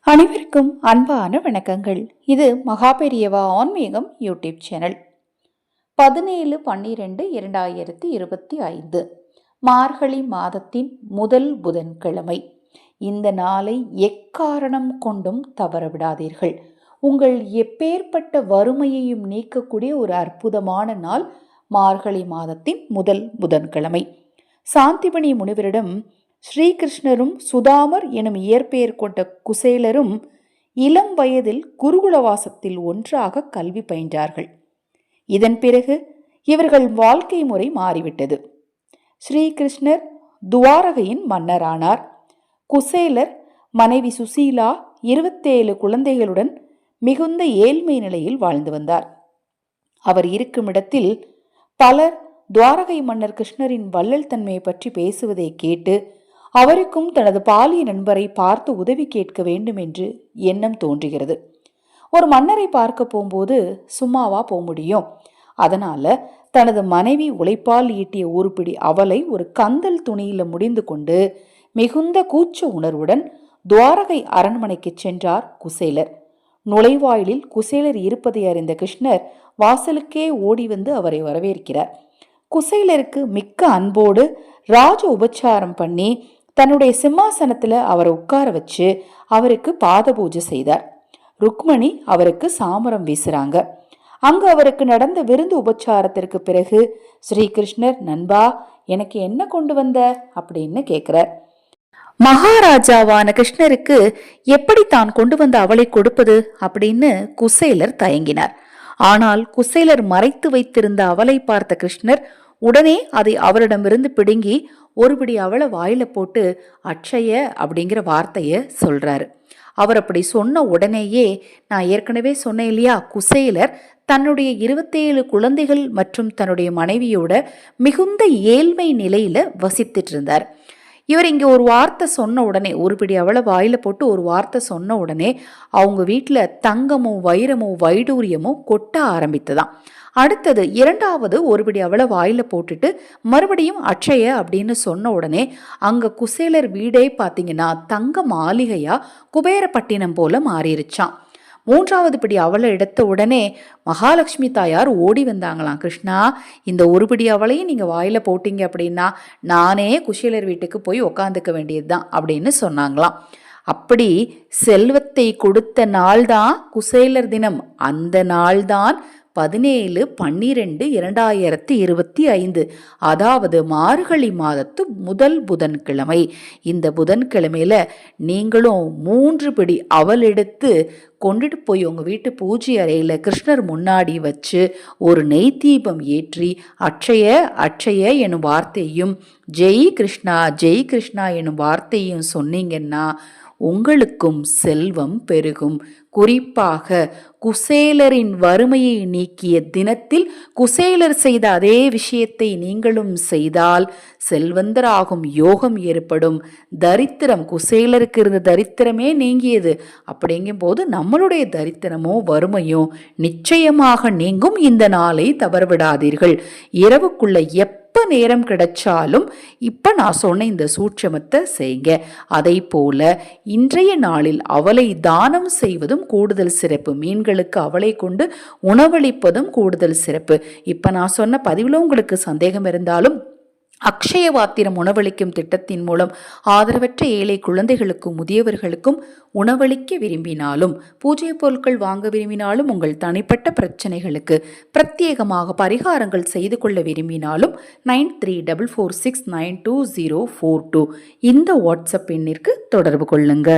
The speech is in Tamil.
அனைவருக்கும் அன்பான வணக்கங்கள். இது மகாபெரியவா ஆன்மீகம் யூடியூப் சேனல். 17/12/2025 மார்கழி மாதத்தின் முதல் புதன்கிழமை. இந்த நாளை எக்காரணம் கொண்டும் தவறவிடாதீர்கள். உங்கள் எப்பேற்பட்ட வறுமையையும் நீக்கக்கூடிய ஒரு அற்புதமான நாள் மார்கழி மாதத்தின் முதல் புதன்கிழமை. சாந்திபனி முனிவரிடம் ஸ்ரீகிருஷ்ணரும் சுதாமர் எனும் இயற்பெயர் கொண்ட குசேலரும் இளம் வயதில் குருகுலவாசத்தில் ஒன்றாக கல்வி பயின்றார்கள். இதன் பிறகு இவர்கள் வாழ்க்கை முறை மாறிவிட்டது. ஸ்ரீகிருஷ்ணர் துவாரகையின் மன்னரானார். குசேலர் மனைவி சுசீலா 27 குழந்தைகளுடன் மிகுந்த ஏழ்மை நிலையில் வாழ்ந்து வந்தார். அவர் இருக்கும் இடத்தில் பலர் துவாரகை மன்னர் கிருஷ்ணரின் வள்ளல் தன்மையை பற்றி பேசுவதை கேட்டு அவருக்கும் தனது பாலிய நண்பரை பார்த்து உதவி கேட்க வேண்டும் என்று எண்ணம் தோன்றுகிறது. ஒரு மன்னரை பார்க்க போகும்போது சும்மாவா போக முடியும்? அதனால தனது மனைவி உழைப்பால் ஈட்டிய ஒரு பிடி அவலை ஒரு கந்தல் துணியில முடிந்து கொண்டு மிகுந்த கூச்ச உணர்வுடன் துவாரகை அரண்மனைக்கு சென்றார் குசேலர். நுழைவாயிலில் குசேலர் இருப்பதை அறிந்த கிருஷ்ணர் வாசலுக்கே ஓடி வந்து அவரை வரவேற்கிறார். குசேலருக்கு மிக்க அன்போடு ராஜ உபச்சாரம் பண்ணி தன்னுடைய சிம்மாசனத்துல அவரை உட்கார வச்சு அவருக்கு பாத பூஜை செய்தார். ருக்மணி அவருக்கு சாமரம் வீசுறாங்க. அங்கு அவருக்கு நடந்த விருந்து உபச்சாரத்திற்கு பிறகு ஸ்ரீகிருஷ்ணர், நண்பா, எனக்கு என்ன கொண்டு வந்த அப்படின்னு கேட்கிறார். மகாராஜாவான கிருஷ்ணருக்கு எப்படி தான் கொண்டு வந்த அவளை கொடுப்பது அப்படின்னு குசேலர் தயங்கினார். ஆனால் குசேலர் மறைத்து வைத்திருந்த அவளை பார்த்த கிருஷ்ணர் உடனே அதை அவரிடமிருந்து பிடுங்கி ஒருபடி அவளை வாயில போட்டு அட்சய அப்படிங்கிற வார்த்தைய சொல்றாரு. அவர் அப்படி சொன்ன உடனேயே, நான் ஏற்கனவே சொன்னேன் இல்லையா, குசேலர் தன்னுடைய 27 குழந்தைகள் மற்றும் தன்னுடைய மனைவியோட மிகுந்த ஏழ்மை நிலையில வசித்துட்டு இருந்தார். இவர் இங்க ஒரு வார்த்தை சொன்ன உடனே, ஒருபடி அவளை வாயில போட்டு ஒரு வார்த்தை சொன்ன உடனே அவங்க வீட்டுல தங்கமும் வைரமும் வைடூரியமும் கொட்ட ஆரம்பித்ததாம். அடுத்தது இரண்டாவது ஒருபடி அவளை வாயில போட்டுட்டு மறுபடியும் அட்சய அப்படின்னு சொன்ன உடனே அங்க குசேலர் வீடே பாத்தீங்கன்னா தங்க மாளிகையா குபேரப்பட்டினம் போல மாறிடுச்சான். மூன்றாவது படி அவளை எடுத்த உடனே மகாலட்சுமி தாயார் ஓடி வந்தாங்களாம். கிருஷ்ணா, இந்த ஒருபடி அவளையும் நீங்க வாயில போட்டீங்க அப்படின்னா நானே குசேலர் வீட்டுக்கு போய் உக்காந்துக்க வேண்டியதுதான் அப்படின்னு சொன்னாங்களாம். அப்படி செல்வத்தை கொடுத்த நாள்தான் குசேலர் தினம். அந்த நாள்தான் 17/12/2025, அதாவது மார்கழி மாதத்து முதல் புதன்கிழமை. இந்த புதன்கிழமையில நீங்களும் 3 பிடி அவல் எடுத்து கொண்டுட்டு போய் உங்க வீட்டு பூஜை அறையில கிருஷ்ணர் முன்னாடி வச்சு ஒரு நெய் தீபம் ஏற்றி அட்சய அட்சய எனும் வார்த்தையும் ஜெய் கிருஷ்ணா எனும் வார்த்தையும் சொன்னீங்கன்னா உங்களுக்கும் செல்வம் பெருகும். குறிப்பாக குசேலரின் வறுமையை நீக்கிய தினத்தில் குசேலர் செய்த அதே விஷயத்தை நீங்களும் செய்தால் செல்வந்தராகும் யோகம் ஏற்படும். தரித்திரம், குசேலருக்கு இருந்த தரித்திரமே நீங்கியது. அப்படிங்கும் போது நம்மளுடைய தரித்திரமோ வறுமையோ நிச்சயமாக நீங்கும். இந்த நாளை தவறவிடாதீர்கள். இரவுக்குள்ள நேரம் கிடைச்சாலும் இப்ப நான் சொன்ன இந்த சூட்சமத்தை செய்யுங்க. அதை போல இன்றைய நாளில் அவளை தானம் செய்வதும் கூடுதல் சிறப்பு. மீன்களுக்கு அவளை கொண்டு உணவளிப்பதும் கூடுதல் சிறப்பு. இப்ப நான் சொன்ன பதிவுல உங்களுக்கு சந்தேகம் இருந்தாலும் அக்ஷய பாத்திரம் உணவளிக்கும் திட்டத்தின் மூலம் ஆதரவற்ற ஏழை குழந்தைகளுக்கும் முதியவர்களுக்கும் உணவளிக்க விரும்பினாலும், பூஜை பொருட்கள் வாங்க விரும்பினாலும், உங்கள் தனிப்பட்ட பிரச்சனைகளுக்கு பிரத்யேகமாக பரிகாரங்கள் செய்து கொள்ள விரும்பினாலும் 9344692042 இந்த வாட்ஸ்அப் எண்ணிற்கு தொடர்பு கொள்ளுங்க.